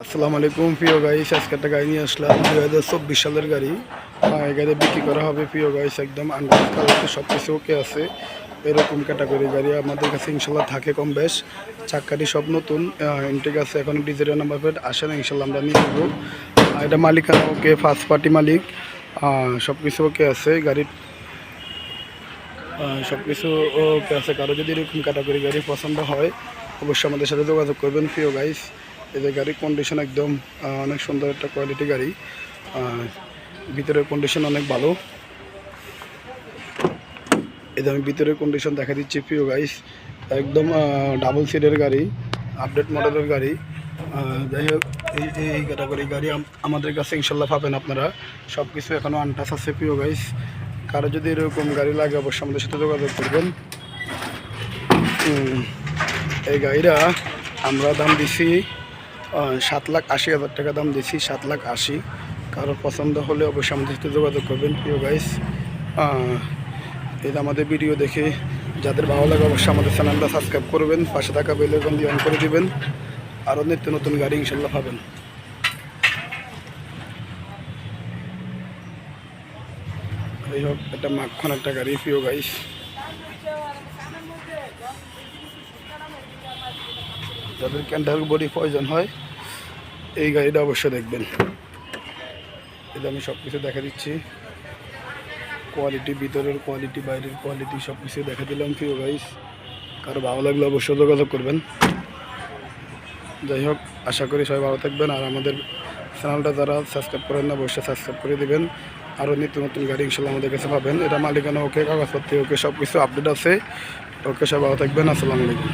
আসসালামু আলাইকুম প্রিয় গাইস, আজকে একটা গাড়ি নিয়ে আসলাম 2024 সালের গাড়ি। এই গাড়ি বিক্রি করা হবে প্রিয় গাইস, একদম আন্ডার কালার, সব কিছু ওকে আছে। এরকম ক্যাটাগরি গাড়ি আমাদের কাছে ইনশাল্লাহ থাকে কম বেশ। চাক্কাটি সব নতুন, ইনটেক আছে, এখন ডিজিটাল নাম্বার প্লেট আসে না, ইনশাল্লাহ আমরা নিয়ে যাবো। এটা মালিকানা ওকে, ফার্স্ট পার্টি মালিক, সব কিছু ওকে আছে গাড়ির, সব কিছু ওকে আছে। কারো যদি এরকম ক্যাটাগরি গাড়ি পছন্দ হয় অবশ্যই আমাদের সাথে যোগাযোগ করবেন প্রিয় গাইস। এই যে গাড়ির কন্ডিশন একদম অনেক সুন্দর একটা কোয়ালিটি গাড়ি, ভিতরের কন্ডিশন অনেক ভালো। এই যে আমি ভিতরের কন্ডিশন দেখা দিচ্ছি প্রিয় গাইস, একদম ডাবল সিটের গাড়ি, আপডেট মডেলের গাড়ি। যাই হোক, এই ক্যাটাগরি গাড়ি আমাদের কাছে ইনশাল্লাহ পাবেন আপনারা। সব কিছু এখনও আনটাচ আছে প্রিয় গাইস। কারো যদি এরকম গাড়ি লাগে অবশ্যই আমাদের সাথে যোগাযোগ করবেন। এই গাড়িটা আমরা দাম দিছি 7,80,000 টাকা দাম দিছি, 7,80,000। কারোর পছন্দ হলে অবশ্যই আমাদের সাথে যোগাযোগ করবেন প্রিয় গাইস। এটা আমাদের ভিডিও দেখে যাদের ভালো লাগে অবশ্যই আমাদের চ্যানেলটা সাবস্ক্রাইব করবেন, পাশে থাকা বেল আইকন দিয়ে অন করে দিবেন। আরও নিত্য নতুন গাড়ি ইনশাল্লাহ পাবেন। এই হোক, একটা মাখন একটা গাড়ি প্রিয় গাইস। যাদের ক্যান্টার বডি প্রয়োজন হয় এই গাড়িটা অবশ্যই দেখবেন। এটা আমি সব কিছু দেখা দিচ্ছি, কোয়ালিটি, ভিতরের কোয়ালিটি, বাইরের কোয়ালিটি, সব কিছু দেখা দিলাম প্রিয় গাইস। কারো ভালো লাগলে অবশ্যই যোগাযোগ করবেন। যাই হোক, আশা করি সবাই ভালো থাকবেন, আর আমাদের চ্যানেলটা যারা সাবস্ক্রাইব করেন না অবশ্যই সাবস্ক্রাইব করে দেবেন। আরও নিত্য নতুন গাড়ি ইনশাল্লাহ আমাদের কাছে পাবেন। এটা মালিকানা ওকে, কাগজপত্র ওকে, সব কিছু আপডেট আছে। ওকে, সবাই ভালো থাকবেন। আসসালামু আলাইকুম।